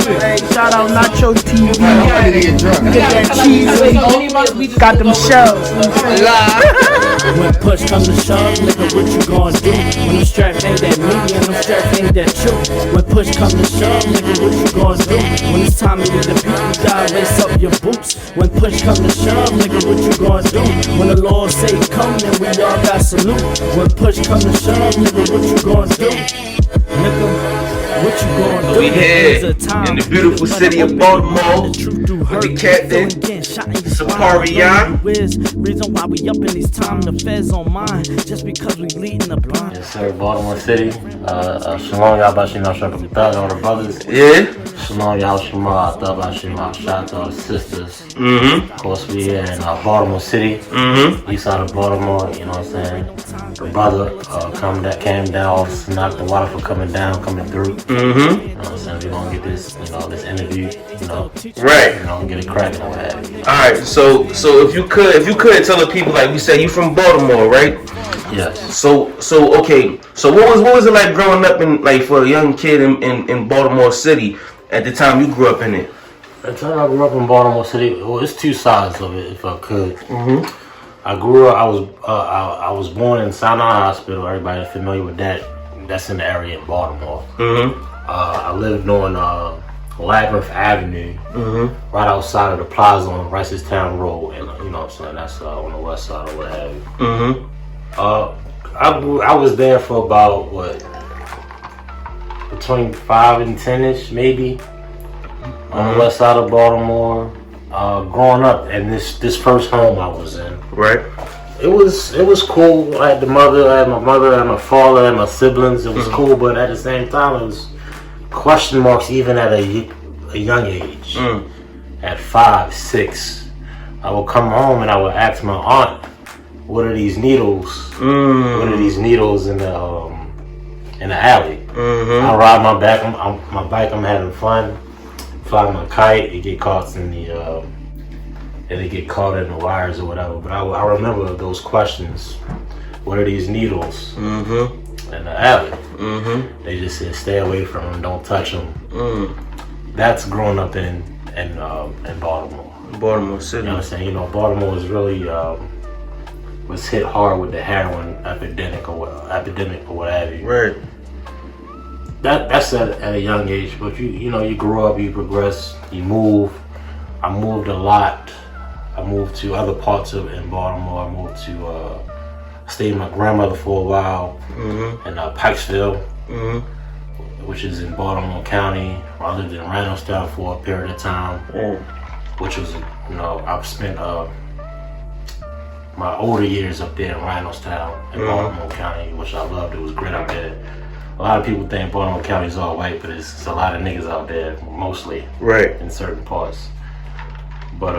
Hey, shout out Nacho TV. Get that cheese. Got them shells. When push comes to shove, nigga, what you gon' do? When them straps ain't that me and them straps ain't that you. When push comes to shove, nigga, what you gon' do? When it's time to get the beat, you gotta lace up your boots. When push comes to shove, nigga, what you gon' do? When the Lord say come, then we all got salute. When push comes to shove, nigga, what you gon' do? Nigga, what you gon' do? We here in the beautiful city of Baltimore with the captain, Saparyah. Reason why we up in these times, the feds on mine, just because we leading the blind. Yes, sir, Baltimore City. Shalom, y'all, Bashima, Shaka, all the brothers. Yeah. Shalom, y'all, Shema, Bashima, shout out to all the sisters. Mm-hmm. Of course, we here in Baltimore City, east side of Baltimore, you know what I'm saying? The brother came down, officer knocked the water for coming down, coming through. Mm-hmm. You know what I'm saying? We're gonna get this, this interview, Right. Get it cracking or whatever. Alright, so if you could tell the people, like we said, you from Baltimore, right? Yes. So okay. So what was it like growing up in, like, for a young kid in Baltimore City at the time you grew up in it? At the time I grew up in Baltimore City, well, it's two sides of it, if I could. Mm-hmm. I grew up. I was born in Sinai Hospital. Everybody familiar with that? That's in the area in Baltimore. Mm-hmm. I lived on Labyrinth Avenue, right outside of the plaza on Ricestown Road, and you know what I'm saying, that's on the west side or what have you. Mm-hmm. I was there for about between 5 and 10ish, maybe, on the west side of Baltimore. Growing up, and this first home I was in, right? It was cool. I had my mother, I had my father, I had my siblings. It was cool, but at the same time, it was question marks even at a young age. At 5, 6, I would come home and I would ask my aunt, "What are these needles? What are these needles in the alley?" I ride my bike. I'm having fun. Fly my kite. It get caught in the it get caught in the wires or whatever. But I remember those questions. What are these needles in the alley? They just said stay away from them. Don't touch them. That's growing up in Baltimore. Baltimore City. You know what I'm saying? Baltimore was really was hit hard with the heroin epidemic or what have you. Right. That's at a young age, but you grow up, you progress, you move. I moved a lot. I moved to other parts in Baltimore. I moved to stayed with my grandmother for a while in Pikesville, which is in Baltimore County. I lived in Riots for a period of time, which was I've spent my older years up there in Riostown in Baltimore County, which I loved. It was great up there. A lot of people think Baltimore County is all white, but it's a lot of niggas out there, mostly. Right. In certain parts. But,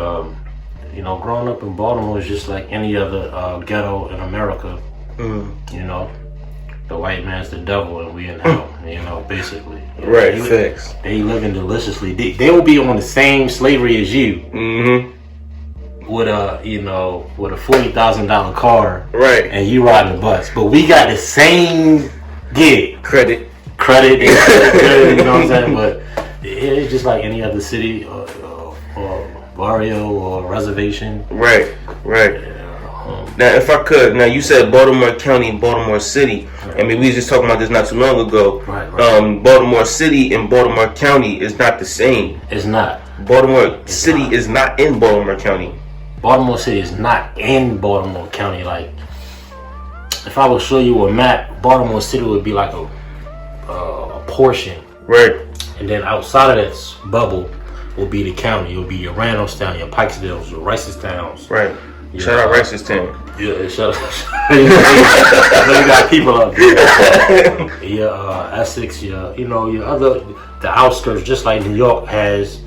growing up in Baltimore is just like any other ghetto in America. The white man's the devil and we in hell, basically. Right, facts. They living deliciously. They will be on the same slavery as you. With a $40,000 car. Right. And you riding the bus. But we got the same gig. Credit, you know what I'm saying? But it's just like any other city or barrio or reservation. Right. Now, if I could, you said Baltimore County and Baltimore City. Right. I mean, we was just talking about this not too long ago. Right. Baltimore City and Baltimore County is not the same. It's not. Baltimore City is not in Baltimore County. Baltimore City is not in Baltimore County. Like, if I would show you a map, Baltimore City would be like a portion. Right. And then outside of that bubble will be the county. It will be your Randallstown, your Pikesvilles, your Ricestowns. Right. Shout out Ricetown. Yeah, shout out. You got people up there. Your Essex, your the outskirts, just like New York has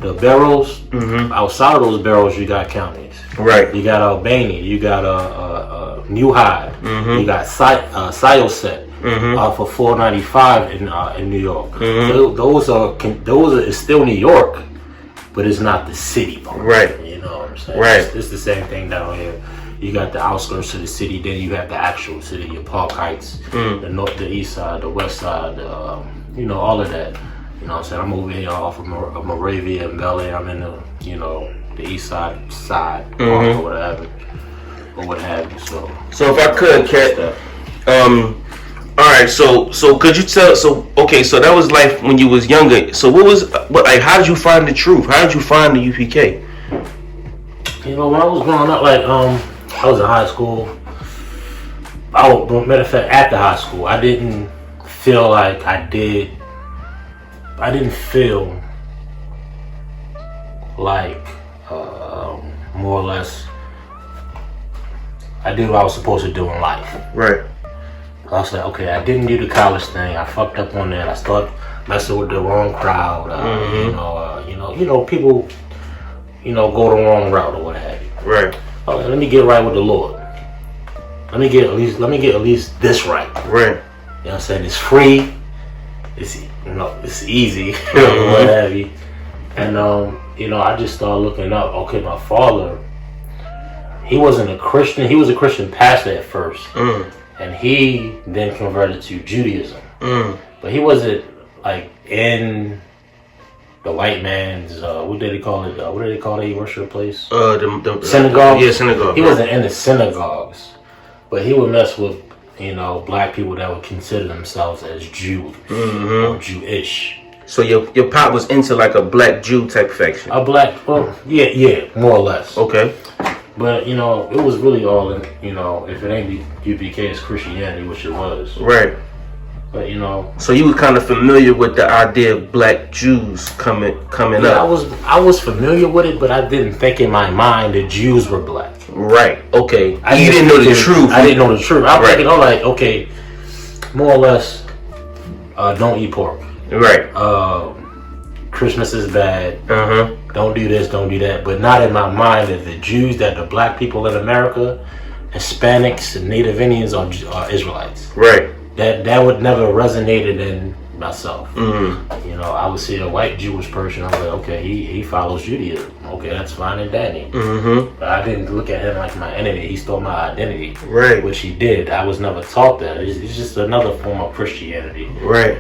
the boroughs. Outside of those boroughs, you got counties. Right. You got Albany. You got New Hyde. You got Syosset for $4.95 in New York. Those are still New York, but it's not the city part. Right. You know what I'm saying? Right. It's the same thing down here. You got the outskirts of the city, then you have the actual city, your Park Heights, the north, the east side, the west side, all of that. You know what I'm saying? I'm over here off of Moravia and Bel Air. I'm in the, you know, the east side, or what have you. So if I could, Cat, all right. So could you tell? So okay. So that was life when you was younger. So like, how did you find the truth? How did you find the UPK? You know, when I was growing up, like, I was in high school. Matter of fact, after high school, I didn't feel like I didn't feel like, more or less, I did what I was supposed to do in life. Right. I was like, okay, I didn't do the college thing. I fucked up on that. I started messing with the wrong crowd. People, go the wrong route or what have you. Right. Okay, let me get right with the Lord. Let me get at least this right. Right. You know what I'm saying? It's free. It's easy. What have you. And I just started looking up. Okay, my father, he wasn't a Christian. He was a Christian pastor at first. And he then converted to Judaism. But he wasn't like in the white man's, what did they call it? What did they call the worship place? The synagogue? Yeah, synagogue. He wasn't in the synagogues. But he would mess with, black people that would consider themselves as Jew or Jewish. So your pop was into like a black Jew type faction. A black, yeah, more or less. Okay. But, it was really all in, if it ain't UPK, it's Christianity, which it was. Right. But, So you were kind of familiar with the idea of black Jews coming up. I was familiar with it, but I didn't think in my mind that Jews were black. Right. Okay. You I didn't know the truth. I didn't know the truth. I was thinking, okay, more or less, don't eat pork. Right. Christmas is bad. Don't do this, don't do that. But not in my mind that the Jews, that the black people in America, Hispanics and Native Indians are Israelites. Right. That would never resonated in myself. I would see a white Jewish person. I was like, okay, he follows Judaism. Okay, that's fine and dandy. But I didn't look at him like my enemy. He stole my identity. Right. Which he did. I was never taught that. It's just another form of Christianity. Right.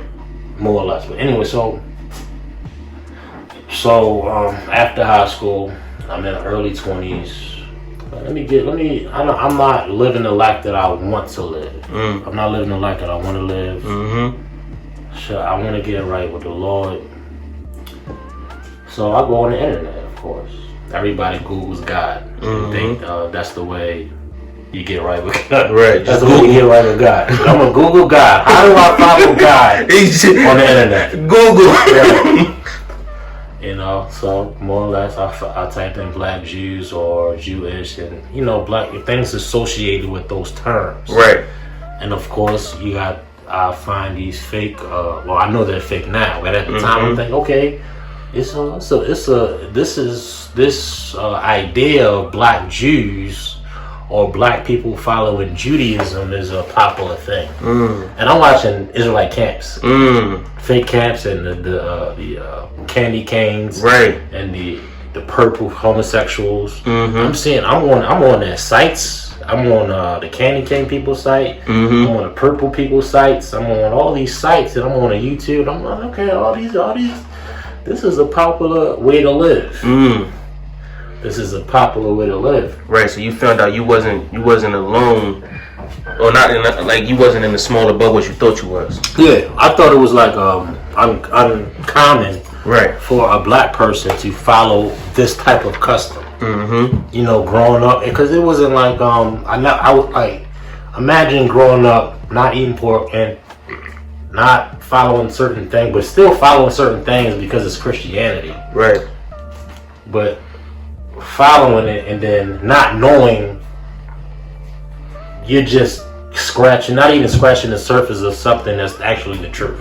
More or less. But anyway, so after high school, I'm in the early 20s. I'm not living the life that I want to live. I'm not living the life that I want to live. So I want to get right with the Lord. So I go on the internet, of course. Everybody Googles God. And think that's the way you get right with God. Right. That's the way you get right with God. I'm going to Google God. How do I follow God on the internet? Google. Right. So more or less, I type in black Jews or Jewish, and black things associated with those terms. Right. And of course, I find these fake. I know they're fake now, but at the time, I'm thinking, okay, this idea of black Jews or black people following Judaism is a popular thing. And I'm watching Israelite camps, fake camps, and the candy canes, right, and the purple homosexuals. I'm on their sites. I'm on the candy cane people site. I'm on the purple people sites. I'm on all these sites, and I'm on a YouTube. I'm like, okay, all these. This is a popular way to live. This is a popular way to live. Right. So you found out you wasn't alone, or not you wasn't in the smaller bubble as you thought you was. Yeah, I thought it was like uncommon, right, for a black person to follow this type of custom. Growing up, because it wasn't like I was like, imagine growing up not eating pork and not following certain things, but still following certain things because it's Christianity. Right. But following it and then not knowing, you're just not even scratching the surface of something that's actually the truth.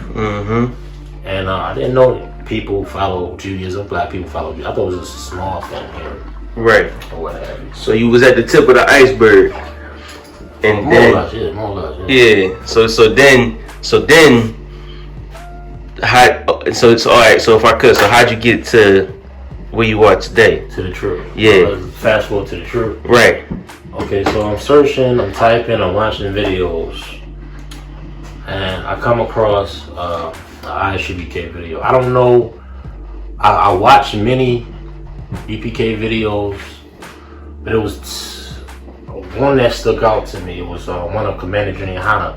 And I didn't know that people follow Judaism, black people follow Judaism. I thought it was just a small thing here. Right. Or what have you. So you was at the tip of the iceberg. And more or less. Yeah. So then it's all right. So if I could, so how'd you get to where you are today? To the truth. Yeah. Fast forward to the truth. Right. Okay, so I'm searching, I'm typing, I'm watching videos, and I come across ISUPK video. I don't know. I watched many UPK videos, but it was one that stuck out to me. It was one of Commander Junior Hana.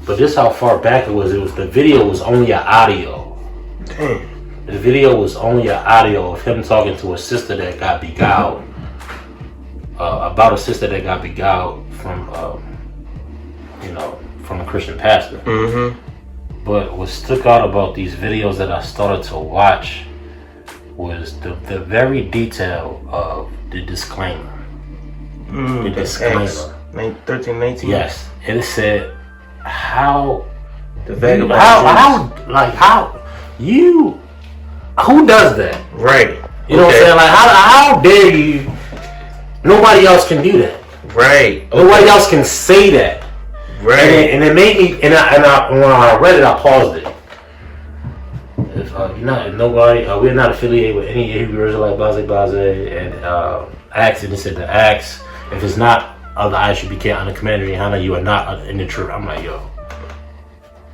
But this how far back it was. The video was only an audio. Damn. The video was only an audio of him talking to a sister that got beguiled. About a sister that got beguiled from, from a Christian pastor. But what stuck out about these videos that I started to watch was the very detail of the disclaimer. The disclaimer. 13, 19. Yes, it said how The vagabond. Who does that? Right. You know what I'm saying? Like how dare you? Nobody else can do that. Right. Nobody else can say that. Right. And it made me. And I when I read it, I paused it. If we're not affiliated with any Hebrew Israelite, blase, and Acts, and it said the Acts. If it's not of the ISUPK under Commander Hana, you are not in the truth. I'm like, yo,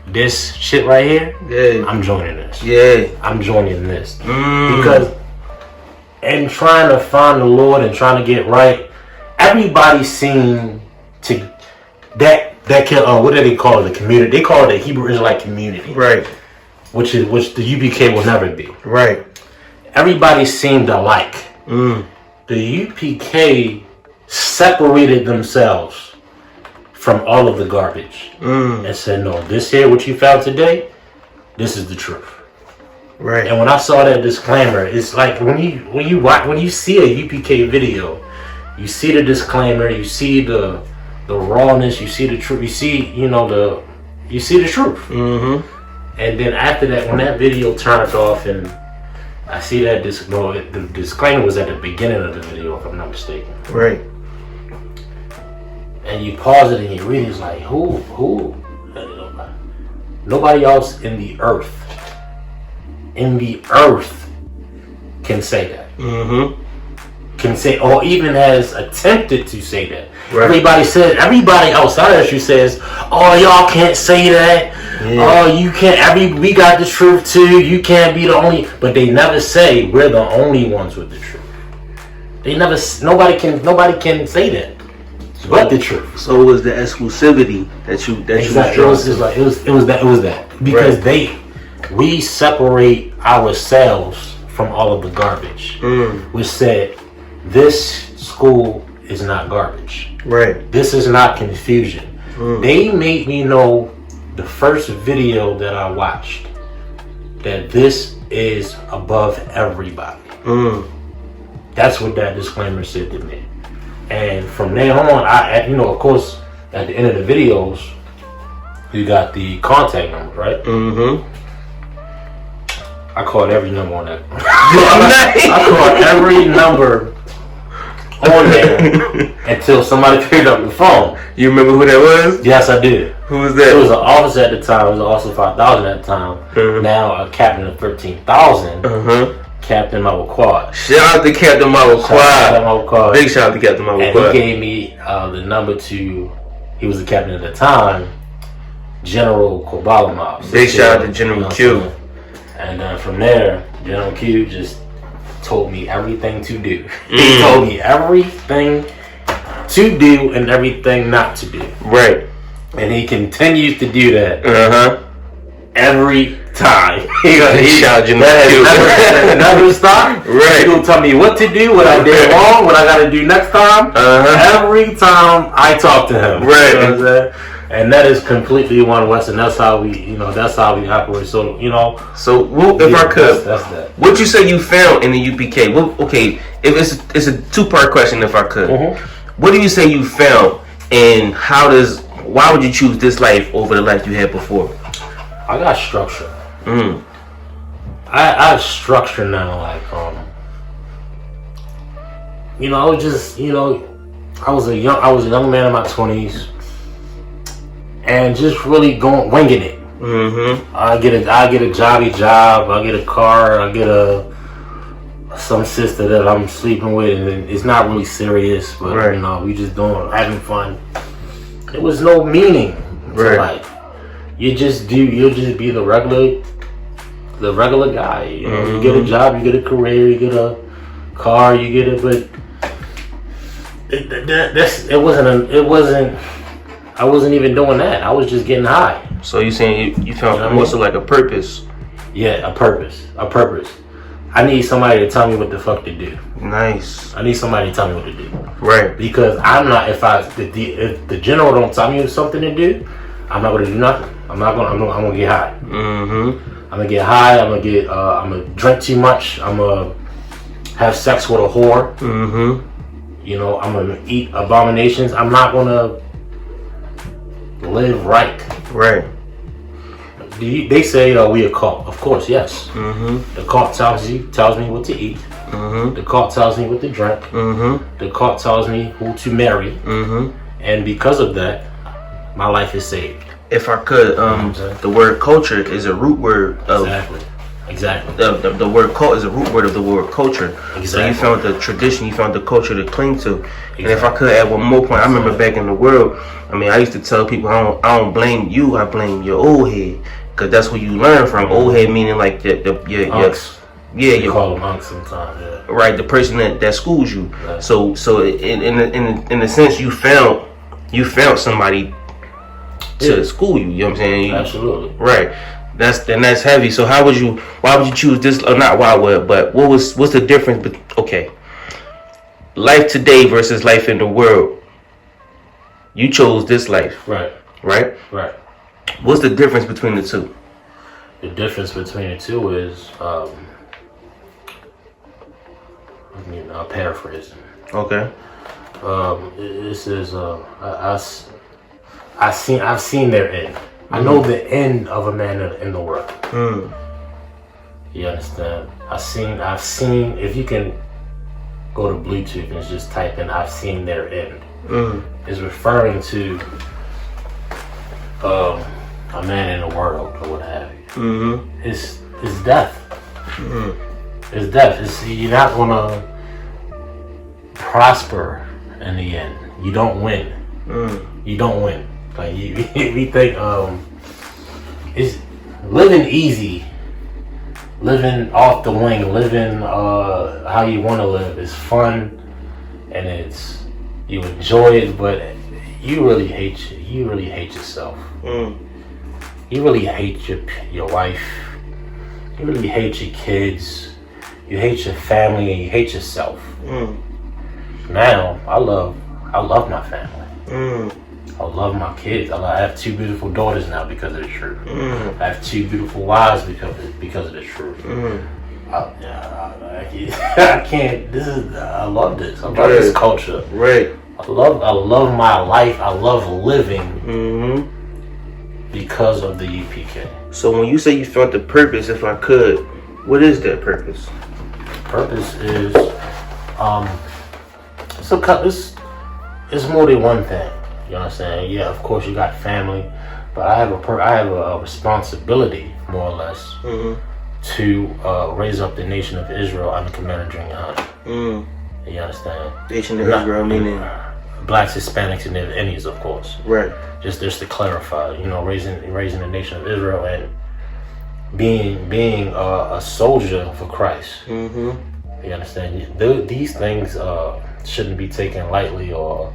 this shit right here. Yeah. I'm joining this. Yeah. I'm joining this because in trying to find the Lord and trying to get right, everybody seemed to that what do they call it? The community. They call it the Hebrew Israelite community. Right. Which the UPK will never be. Right. Everybody seemed alike. The UPK separated themselves from all of the garbage and said, no, this here, what you found today, this is the truth. Right. And when I saw that disclaimer, it's like when you see a UPK video, you see the disclaimer, you see the rawness, you see the truth, you see the truth. And then after that, when that video turned off, and I see that the disclaimer was at the beginning of the video, if I'm not mistaken. Right. And you pause it and you read it, it's like, who? Nobody else in the earth can say that. Can say, or even has attempted to say that. Right. Everybody outside of you says, oh, y'all can't say that. Yeah. Oh, you can't. We got the truth too. You can't be the only. But they never say we're the only ones with the truth. They never. Nobody can say that. But the truth. So it was the exclusivity that you exactly. It was that because we separate ourselves from all of the garbage. We said this school is not garbage. Right. This is not confusion. They made me know the first video that I watched that this is above everybody. That's what that disclaimer said to me. And from there on, of course, at the end of the videos, you got the contact numbers, right? I called every number on that. I called every number on there until somebody picked up the phone. You remember who that was? Yes, I did. Who was that? It was an officer at the time. It was also 5,000 at the time. Now a captain of 13,000. Captain Mawquad. Shout out to Captain Mawquad. Big shout out to Captain Mawquad. And he gave me the number to. He was the captain at the time, General Kobalamov. Big shout out to General Q. And from there, General Q just told me everything to do. He told me everything to do and everything not to do. Right. And he continues to do that. Every time. He shot General Q. Never stop. Right. He gonna tell me what to do, what I did wrong, what I gotta do next time. Every time I talk to him. Right. You know what I'm saying? And that is completely one West, and that's how we operate. So, So, if I could, that's that. What you say you found in the UPK? Okay, if it's a two-part question, if I could. What do you say you found, and why would you choose this life over the life you had before? I got structure. I have structure now. Like, I was just, I was a young man in my 20s. And just really winging it. I get a jobby job. I get a car. I get some sister that I'm sleeping with, and it's not really serious, but we just having fun. There was no meaning to life. You'll just be the regular the regular guy. You know, you get a job, you get a career, you get a car, you get it, but it wasn't. I wasn't even doing that. I was just getting high. So you saying you found more so like a purpose? Yeah, a purpose. I need somebody to tell me what the fuck to do. Nice. I need somebody to tell me what to do. Right. Because I'm not. If the general don't tell me something to do, I'm not gonna do nothing. I'm gonna get high. I'm gonna get high. I'm gonna drink too much. I'm gonna have sex with a whore. You know, I'm gonna eat abominations. I'm not gonna live right. Right. They say we a cult. Of course, yes. The cult tells me what to eat. The cult tells me what to drink. The cult tells me who to marry. And because of that, my life is saved. If I could, the word culture is a root word of Exactly. The word cult is a root word of the word culture. Exactly. So you found the tradition, you found the culture to cling to. Exactly. And if I could add one more point, I remember back in the world, I mean, I used to tell people, I don't blame you, I blame your old head. Because that's where you learn from. Old head meaning like your you call them unks sometimes. Yeah. Right, the person that schools you. Right. So in a sense, you found somebody to school you. You know what I'm saying? Absolutely. Right. That's heavy. So why would you choose this? Or not why would, but what's the difference? But okay, life today versus life in the world. You chose this life. Right. Right. Right. What's the difference between the two? The difference between the two is, I'm paraphrasing. Okay. This is I've seen their end. I know the end of a man in the world. You understand? I've seen. If you can go to Bluetooth and just type in "I've seen their end," is referring to a man in the world or what have you. It's death. It's death. You're not gonna prosper in the end. You don't win. You don't win. Like we think it's living easy, living off the wing, living how you want to live is fun, and you enjoy it, but you really hate yourself. You really hate your wife. You really hate your kids. You hate your family, and you hate yourself. Now I love my family. I love my kids. I have 2 beautiful daughters now because of the truth. I have 2 beautiful wives because of the truth. I can't. I love this. I love this culture. Right. I love my life. I love living because of the UPK. So when you say you found the purpose, if I could, what is that purpose? Purpose is it's more than one thing. You know what I'm saying? Yeah, of course you got family, but I have a responsibility, more or less, to raise up the nation of Israel under Commander John. You understand? Nation of Israel meaning blacks, Hispanics, and Indians, of course. Right. Just to clarify, raising the nation of Israel and being a soldier for Christ. You understand? These things shouldn't be taken lightly, or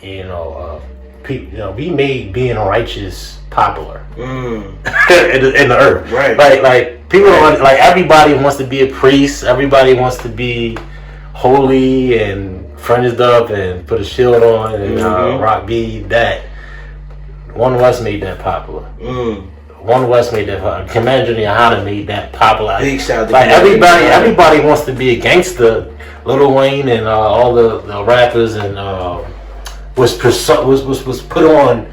we made being righteous popular in the earth. Right. Like people like everybody wants to be a priest. Everybody wants to be holy and fringed up and put a shield on and rock bead. That one of us made that popular. One of us made that popular. Commander Johanna made that popular. Big shout out to like everybody wants to be a gangster. Lil Wayne and all the rappers and was put on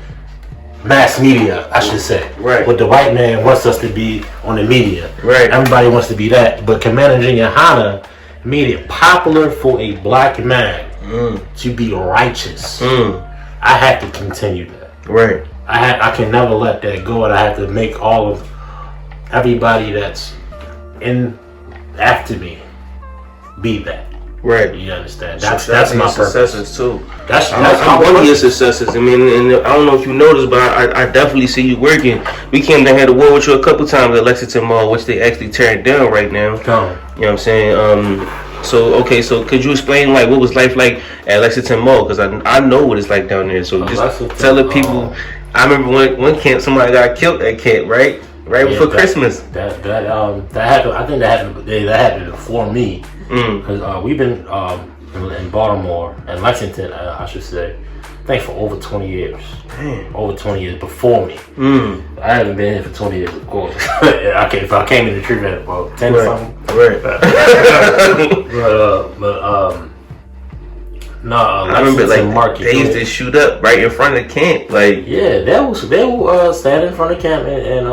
mass media, I should say. Right. What the white man wants us to be on the media. Right. Everybody wants to be that. But Commander Johanna made it popular for a black man to be righteous. I had to continue that. Right. I can never let that go, and I have to make all of everybody that's in after me be that. Right. You understand? That's my successes too. That's I'm one of your successes. I mean, and I don't know if you noticed, but I definitely see you working. We came down here to war with you a couple times at Lexington Mall, which they actually tearing down right now. You know what I'm saying? So could you explain like what was life like at Lexington Mall? Because I know what it's like down there. So just tell the people. I remember one camp somebody got killed at camp, right before Christmas. That happened. I think that happened before me. Because we've been in Baltimore and Lexington, I should say, I think for over 20 years. Damn. Over 20 years before me. I haven't been here for 20 years, of course. If I came in the treatment about 10 or something. Right. I remember like they used to shoot up right in front of the camp. Like they will stand in front of camp and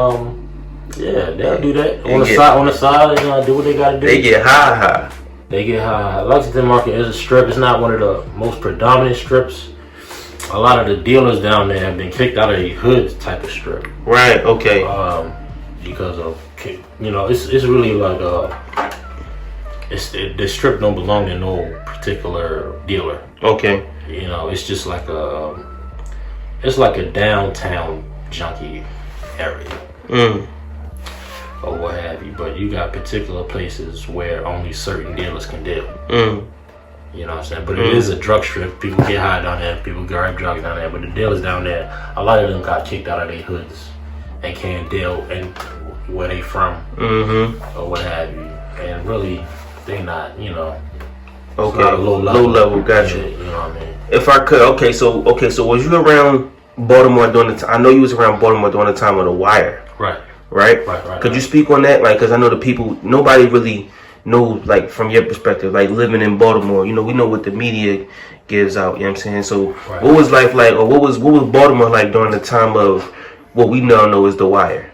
they'll do that on the side and do what they gotta do. They get high. They get high. Lexington Market is a strip. It's not one of the most predominant strips. A lot of the dealers down there have been kicked out of the hood type of strip. Right. Okay. Because of it's really like the strip don't belong to no particular dealer. Okay. It's just like a downtown junkie area. Or what have you, but you got particular places where only certain dealers can deal. You know what I'm saying? But it is a drug strip. People get high down there. People grab drugs down there. But the dealers down there, a lot of them got kicked out of their hoods and can't deal and where they from or what have you. And really, they not, Okay. Low level. Gotcha. You know what I mean? If I could, okay. So was you around Baltimore during the time? I know you was around Baltimore during the time of The Wire. Right. Could you speak on that? Like, because I know the people, nobody really knows, like, from your perspective, like, living in Baltimore. We know what the media gives out, you know what I'm saying? So, what was life like, or what was Baltimore like during the time of what we now know as The Wire?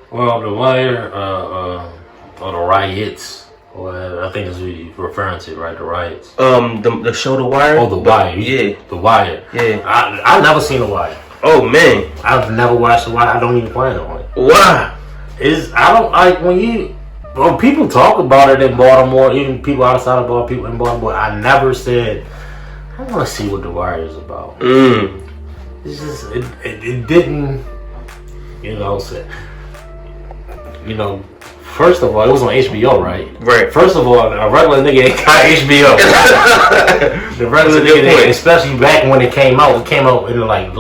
Well, The Wire, or the Riots, or I think it's what you're referring to, right? The Riots. The show The Wire? Oh, The Wire. Yeah. The Wire. Yeah. I've never seen The Wire. Oh, man. I've never watched The Wire. I don't even plan on it. Why? I don't like when people talk about it in Baltimore, even people outside of Baltimore, people in Baltimore. I never said I want to see what The Wire is about. It's just it didn't, First of all, it was on HBO, right? Right. First of all, a regular nigga ain't got HBO. The regular nigga, especially back when it came out in like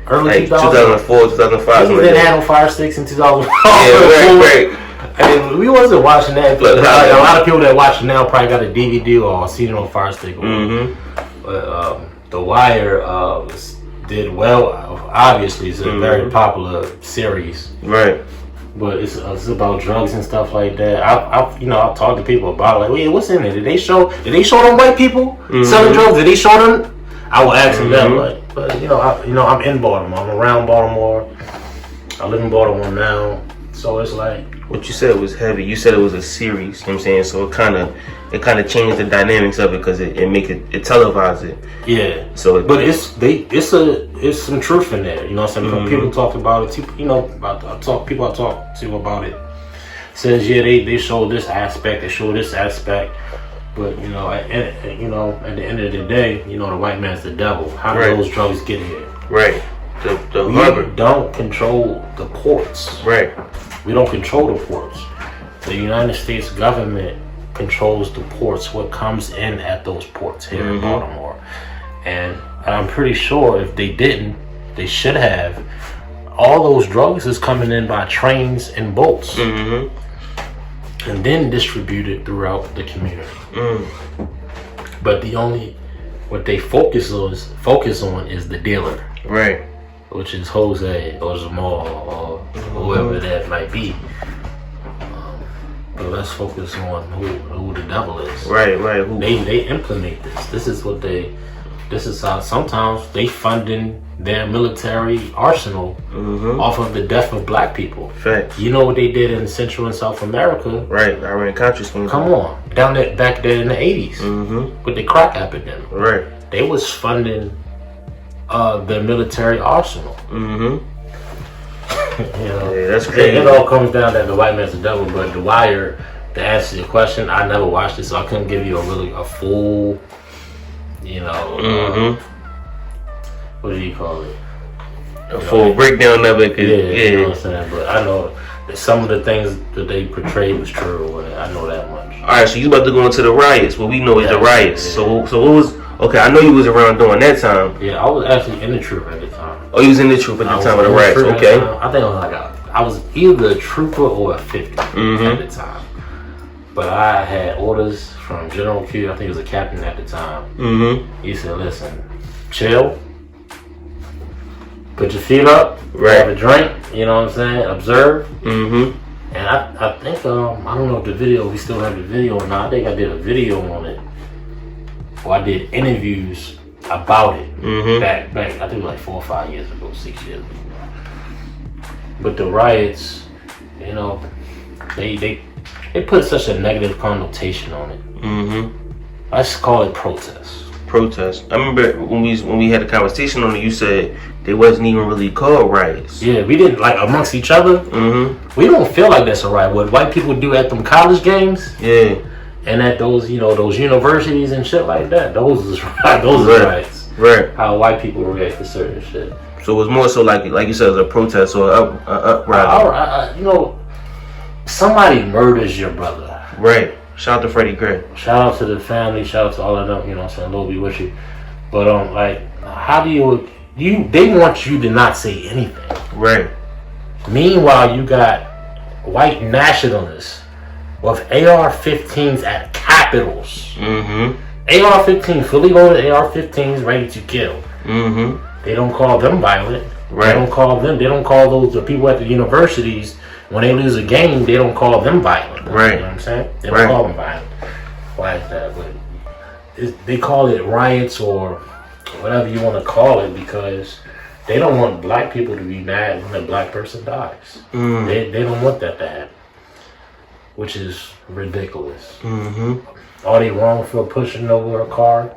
early 2004, 2005. We didn't have no Fire Sticks in 2004. Yeah, right. And we wasn't watching that. But a lot of people that watch it now probably got a DVD or seen it on Fire Stick. But The Wire did well. Obviously, it's a very popular series. Right. But it's about drugs and stuff like that. I've talked to people about it. Like, wait, what's in it? Did they show them white people selling drugs? Did they show them? I will ask them that. But I'm in Baltimore. I'm around Baltimore. I live in Baltimore now. So it's like what you said was heavy. You said it was a series. You know what I'm saying? So it kind of changed the dynamics of it because it televised it. Yeah. So but it's some truth in there. You know what I'm saying? People talked about it. People I talked to about it says they show this aspect. They show this aspect. But at the end of the day, the white man's the devil. How do those drugs get here? Right. We don't control the ports. Right. We don't control the ports. The United States government controls the ports, what comes in at those ports here in Baltimore. And I'm pretty sure if they didn't, they should have. All those drugs is coming in by trains and boats. And then distributed throughout the community. But what they focus on is the dealer. Right. Which is Jose or Jamal or whoever that might be. But let's focus on who the devil is. Right. Who? They implement this. This is how sometimes they funding their military arsenal off of the death of black people. Fact. You know what they did in Central and South America? Right. Iran Contra scheme. Come on, back there in the 80s with the crack epidemic. Right. They was funding the military arsenal. Yeah, that's crazy. It all comes down that the white man's the devil, but The Wire to answer your question, I never watched it, so I couldn't give you a full, you know, what do you call it? A full breakdown of it. You know what I'm saying? But I know that some of the things that they portrayed was true. I know that much. All right, so you about to go into the riots. What we know is the riots. Yeah. So what was? Okay, I know you was around during that time. Yeah, I was actually in the troop at the time. Oh, you was in the troop at the time of the riots. Okay. I think I was either a trooper or a 50 at the time. But I had orders from General Q. I think he was a captain at the time. He said, "Listen, chill. Put your feet up. Have a drink. You know what I'm saying? Observe." And I think I don't know if the video, we still have the video or not. I think I did a video on it. Or I did interviews about it back. I think like 4 or 5 years ago, 6 years ago. But the riots, you know, they put such a negative connotation on it. Let's call it protest. Protest. I remember when we had a conversation on it, you said they wasn't even really called riots. Yeah, we didn't, like, amongst each other. We don't feel like that's a riot. What white people do at them college games. Yeah. And at those, you know, those universities and shit like that. Those are riots. Right. How white people react to certain shit. So it was more so like you said, it was a protest or an uprising. You know, somebody murders your brother. Right. Shout out to Freddie Gray. Shout out to the family. Shout out to all of them. You know what I'm saying? Lord be with you. But like, how do you? They want you to not say anything. Right. Meanwhile, you got white nationalists with AR-15s at capitals. AR-15, fully loaded AR-15s, ready to kill. They don't call them violent. Right. They don't call those the people at the universities, when they lose a game, they don't call them violent. Right. You know what I'm saying? They don't call them violent. Why is that? But they call it riots or whatever you want to call it, because they don't want black people to be mad when a black person dies. They don't want that to happen, which is ridiculous. Are they wrong for pushing over a car?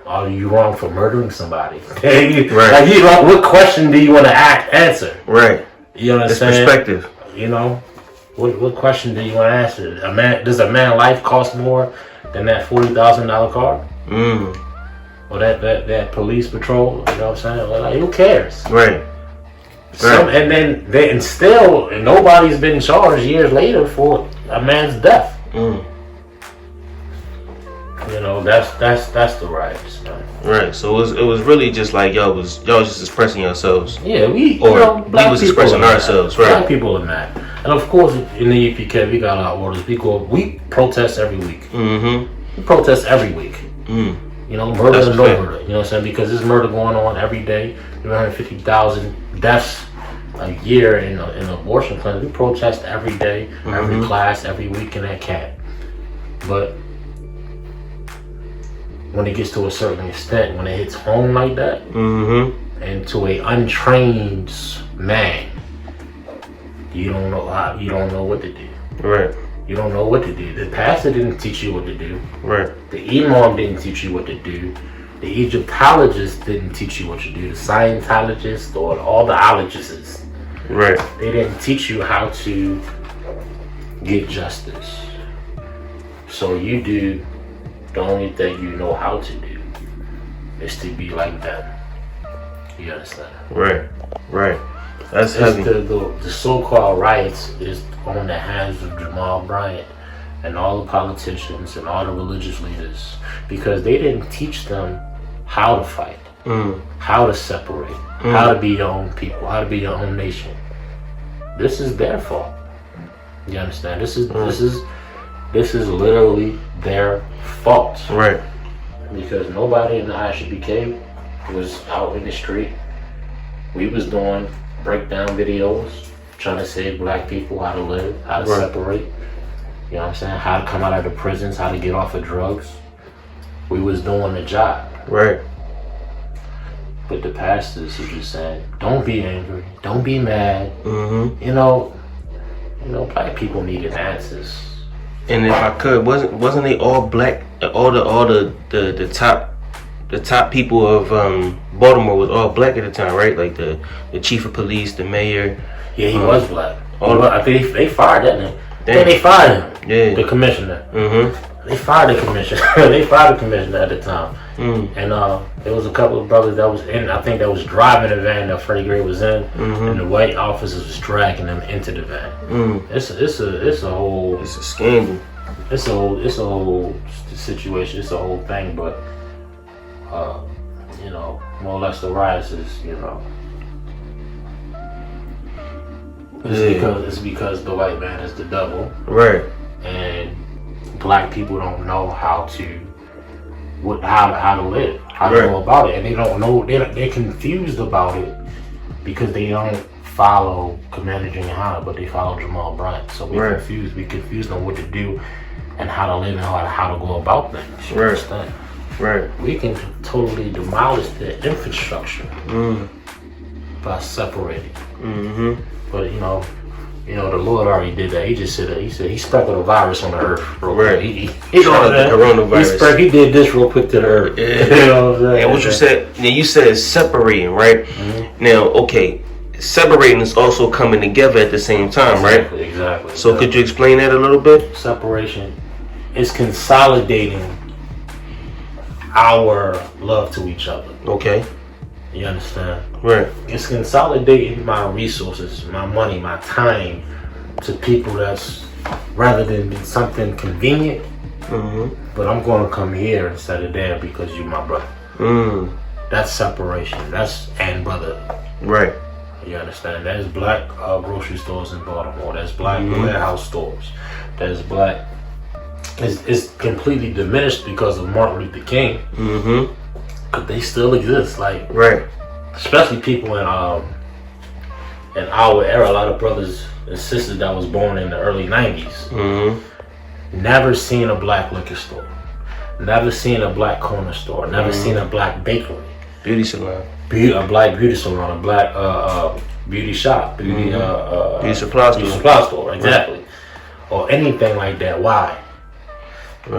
Are you wrong for murdering somebody? Right. Like, you know, what question do you want to answer? Right. You understand? It's perspective. You know, what question do you want to answer? Does a man's life cost more than that $40,000 car? Or that police patrol? You know what I'm saying? Like, who cares? Right. And then still nobody's been charged years later for a man's death. You know, that's the riots, man. Right. So it was really just like y'all was just expressing yourselves. Yeah, we was expressing ourselves. Right. Black people are mad, and of course in the UPK we got our orders. We protest every week. We protest every week. You know, murder and no murder. You know what I'm saying? Because there's murder going on every day. 350,000 deaths a year in abortion clinics. We protest every day, every class, every week in that camp. But when it gets to a certain extent, when it hits home like that, and to a untrained man, you don't know what to do. Right. You don't know what to do. The pastor didn't teach you what to do. Right. The imam didn't teach you what to do. The Egyptologist didn't teach you what to do. The Scientologist or all the ologists. Right. They didn't teach you how to get justice. So you do the only thing you know how to do is to be like them. You understand? Right. Right. That's heavy. The so-called riots is on the hands of Jamal Bryant and all the politicians and all the religious leaders, because they didn't teach them how to fight, how to separate, how to be your own people, how to be your own nation. This is their fault. You understand? This is literally their fault. Right. Because nobody in the Isupk was out in the street. We was doing breakdown videos, trying to save black people how to live, how to separate. You know what I'm saying? How to come out of the prisons, how to get off of drugs. We was doing the job. Right. But the pastors were just saying, don't be angry, don't be mad. You know, black people needed answers. And if I could, wasn't they all black? All the top people of Baltimore was all black at the time, right? Like the chief of police, the mayor. Yeah, he was black. I think they fired that nigga. I think they fired him. Yeah. The commissioner. Mm-hmm. They fired the commissioner. They fired the commissioner at the time. And there was a couple of brothers that was in. I think that was driving the van that Freddie Gray was in, and the white officers was dragging them into the van. It's a whole. It's a scandal. It's a whole situation. It's a whole thing. But you know, more or less the riots is, you know. It's because the white man is the devil, right? And black people don't know how to live, how to go about it, and they don't know. They're confused about it because they don't follow Commander Junior High, but they follow Jamal Bryant. So we're confused. We're confused on what to do and how to live and how to go about things. You understand? Right. We can totally demolish the infrastructure by separating. But you know, the Lord already did that. He just said he sprinkled a virus on the earth real quick. He coronavirus. He did this real quick to the earth. Yeah. You know what I'm saying? And what you said, you said separating, right? Now, okay, separating is also coming together at the same time, right? Exactly. So could you explain that a little bit? Separation is consolidating our love to each other. Okay. You understand? Right. It's consolidating my resources, my money, my time to people that's rather than be something convenient. But I'm going to come here instead of there because you're my brother. That's separation. And brother. Right. You understand? There's black grocery stores in Baltimore. There's black warehouse stores. There's black. It's completely diminished because of Martin Luther King. But they still exist, like especially people in our era. A lot of brothers and sisters that was born in the early '90s never seen a black liquor store, never seen a black corner store, never seen a black bakery, beauty salon, a black beauty salon, a black beauty shop, beauty supply store, exactly, or anything like that. Why?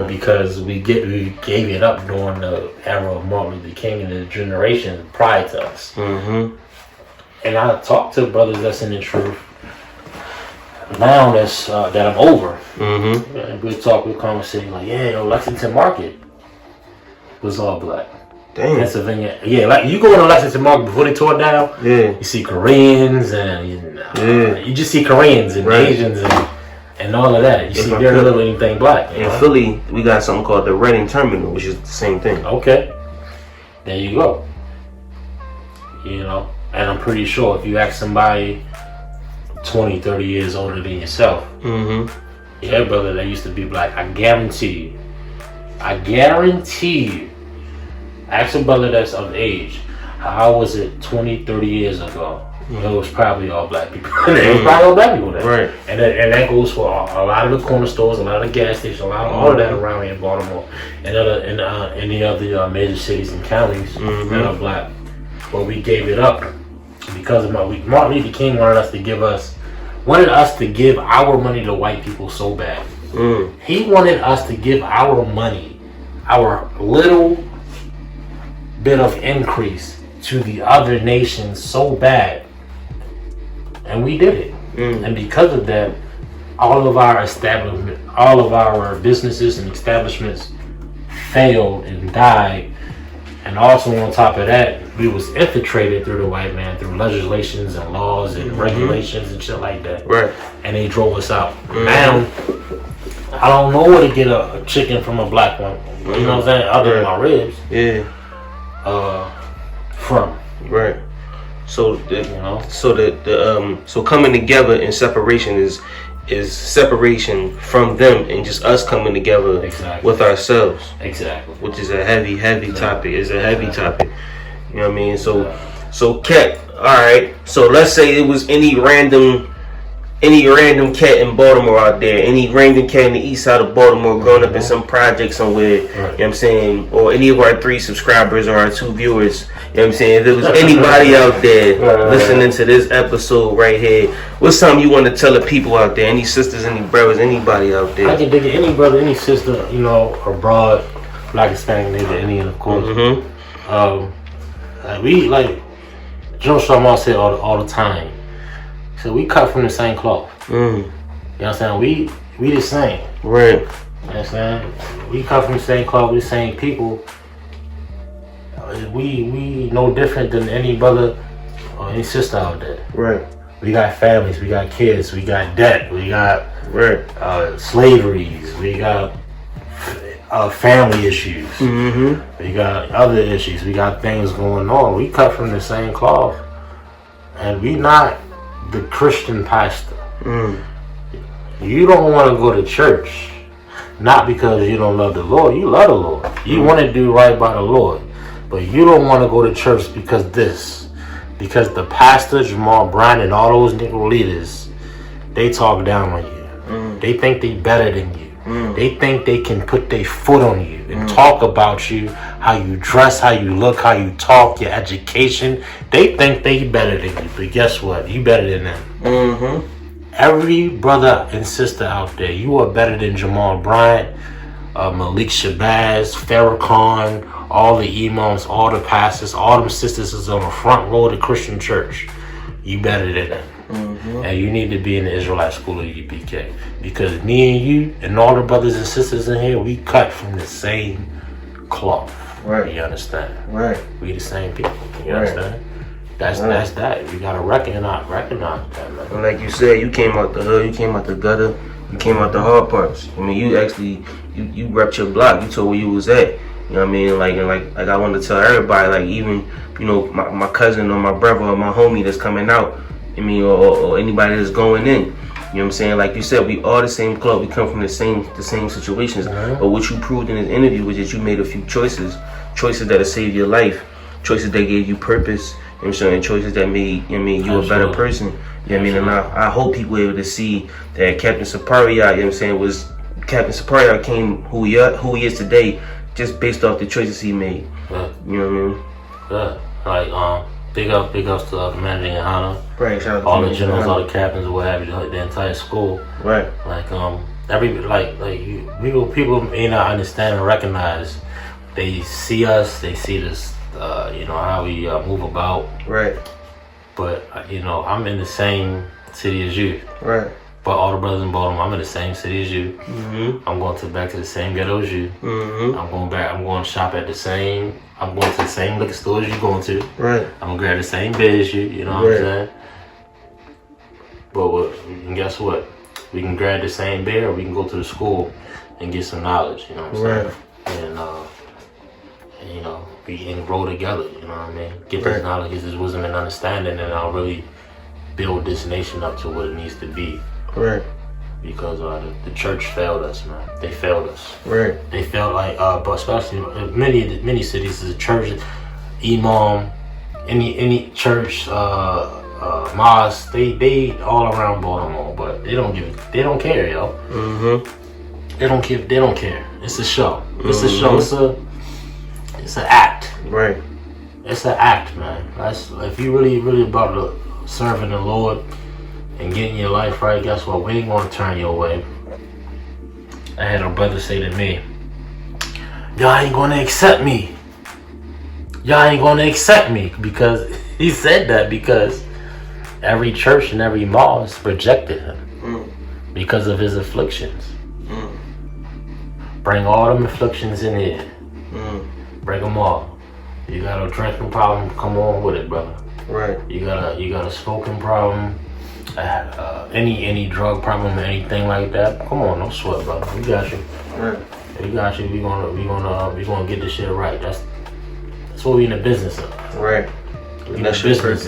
Because we gave it up during the era of Martin Luther King and the generation prior to us. And I talk to brothers that's in the truth now that I'm over. And we conversation like, Lexington Market was all black. Damn. Pennsylvania, like you go to Lexington Market before they tore it down. You see Koreans and you just see Koreans and Asians and all of that. You see very little anything black. In Philly, we got something called the Reading Terminal, which is the same thing. Okay. There you go. You know, and I'm pretty sure if you ask somebody 20, 30 years older than yourself, yeah, brother, they used to be black. I guarantee you. Ask a brother that's of age, how was it 20, 30 years ago? It was probably all black people. It was probably all black people there. Right. And that goes for a lot of the corner stores, a lot of gas stations, a lot of all of that around here in Baltimore, and any other major cities and counties that are black. But we gave it up because of Martin Luther King wanted us to give our money to white people so bad. He wanted us to give our money, our little bit of increase to the other nations so bad. And we did it. And because of that, all of our businesses and establishments failed and died. And also on top of that, we was infiltrated through the white man, through legislations and laws and regulations and shit like that. Right. And they drove us out. Now, I don't know where to get a chicken from a black one. You know what I'm saying? Other than my ribs. From. Right. So so coming together in separation is separation from them and just us coming together with ourselves. Exactly. Which is a heavy topic. It's a heavy topic. You know what I mean? So Cat, alright. So let's say it was any random cat in Baltimore out there, any random cat in the east side of Baltimore growing up in some project somewhere, you know what I'm saying, or any of our 3 subscribers or our 2 viewers, you know what I'm saying, if there was anybody out there listening to this episode right here, what's something you want to tell the people out there, any sisters, any brothers, anybody out there? I can think of any brother, any sister, abroad, black, Hispanic, Native, Indian, of course. We, like Joe Sharma said all the time, So we cut from the same cloth. You know what I'm saying? We the same. Right. You know what I'm saying? We cut from the same cloth, we the same people. We no different than any brother or any sister out there. Right. We got families, we got kids, we got debt, we got slaveries, we got family issues, we got other issues, we got things going on. We cut from the same cloth, and we not the Christian pastor. You don't want to go to church, not because you don't love the Lord. You love the Lord. You want to do right by the Lord, but you don't want to go to church because the pastor, Jamal Bryant, and all those Negro leaders, they talk down on you. They think they better than you. They think they can put their foot on you and talk about you, how you dress, how you look, how you talk, your education. They think they better than you, but guess what? You better than them. Every brother and sister out there, you are better than Jamal Bryant, Malik Shabazz, Farrakhan, all the imams, all the pastors, all them sisters is on the front row of the Christian church. You better than them. And you need to be in the Israelite school of UPK. Because me and you and all the brothers and sisters in here, we cut from the same cloth. Right. You understand? Right. We the same people. You understand? That's that. You gotta recognize that, man. And like you said, you came out the hood, you came out the gutter, you came out the hard parts. I mean, you actually, you repped your block. You told where you was at. You know what I mean? Like I wanted to tell everybody, like even, you know, my cousin or my brother or my homie that's coming out, I mean, or anybody that's going in. You know what I'm saying? Like you said, we all the same club. We come from the same situations. But what you proved in this interview was that you made a few choices that'll save your life, choices that gave you purpose. You know what I'm saying? Choices that made, you a better person. You know what I mean? And I hope people were able to see that Captain Saparyah, you know what I'm saying, Captain Saparyah came who he is today just based off the choices he made. Yeah. You know what I mean? Yeah. Like, big ups to Commander Johanna. Right. Shout out to all the generals, all the captains, or what have you, the entire school. Right. Like, people may not understand and recognize. They see us, they see this, how we move about. Right. But, I'm in the same city as you. Right. But all the brothers in Baltimore, I'm in the same city as you. I'm going back to the same ghetto as you. I'm going to shop at the same. I'm going to the same liquor store as you going to. Right. I'm gonna grab the same bed as you. You know what I'm saying? But and guess what? We can grab the same bed, or we can go to the school and get some knowledge. You know what I'm saying? And we can grow together. You know what I mean? Get this knowledge, get this wisdom and understanding, and I'll really build this nation up to what it needs to be. Right. Because the church failed us, man. They failed us. Right. They failed, but especially in many cities, the church, imam, any church, mosque, they all around Baltimore, but they don't care, yo. They don't care. It's a show. It's a show. It's an act. Right. It's an act, man. That's if you really about serving the Lord and getting your life right, guess what? We ain't gonna turn your way. I had a brother say to me, y'all ain't gonna accept me. Y'all ain't gonna accept me, because he said that because every church and every mosque rejected him because of his afflictions. Bring all them afflictions in here. Bring them all. You got a drinking problem, come on with it, brother. Right. You got a smoking problem, any drug problem or anything like that. Come on, don't sweat, brother. We got you. Right. We got you. We gonna get this shit right. That's what we in the business of. Right. That's your purpose.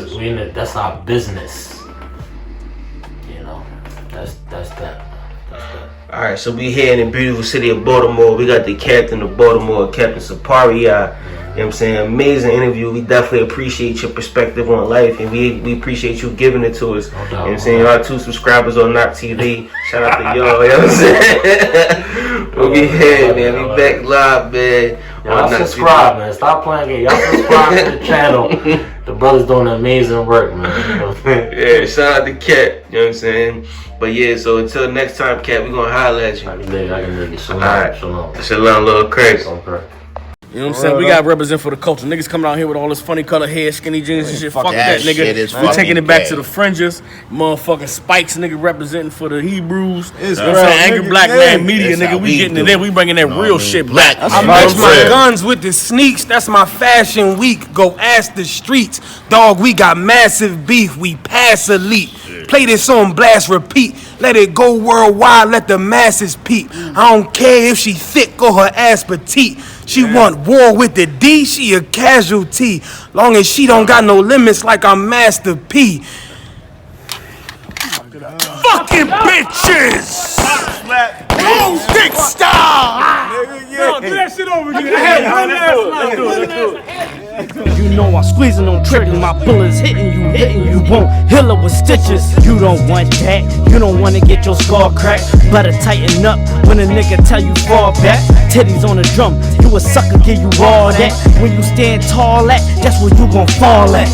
That's our business. That's that. All right, so we here in the beautiful city of Baltimore. We got the captain of Baltimore, Captain Saparyah. You know what I'm saying? Amazing interview. We definitely appreciate your perspective on life, and we appreciate you giving it to us. No doubt, you know what I'm saying? Our 2 subscribers on Nach TV. Shout out to y'all. You know what I'm saying? We'll be here, man. We back live, man. Y'all subscribe, man. Stop playing it. Y'all subscribe to the channel. The brother's doing amazing work, man. You know what I'm saying? Yeah, shout out to Cat. You know what I'm saying? But yeah, so until next time, Cat, we're gonna holler at you. I can dig it. Shalom. All right. Shalom. Shalom, little Chris. Okay. You know what I'm saying? We got to represent for the culture. Niggas coming out here with all this funny color hair, skinny jeans and shit. Fuck that, nigga. We taking it back to the fringes. Motherfucking Spikes, nigga, representing for the Hebrews. You know what I'm saying? Angry Black Man Media, nigga. We getting it in. We bringing that real shit back. I match my guns with the sneaks. That's my fashion week. Go ask the streets. Dog, we got massive beef. We pass elite. Play this on blast, repeat. Let it go worldwide. Let the masses peep. I don't care if she thick or her ass petite. She want war with the D, she a casualty. Long as she don't got no limits like I'm Master P. Fucking bitches! Boom stick style! No, do that shit over again. You know I'm squeezing on triggers, my bullets hitting you won't heal her with stitches. You don't want that, you don't wanna get your skull cracked. Better tighten up when a nigga tell you fall back. Titties on the drum, you a sucker, give you all that. When you stand tall at, that's where you gon' fall at.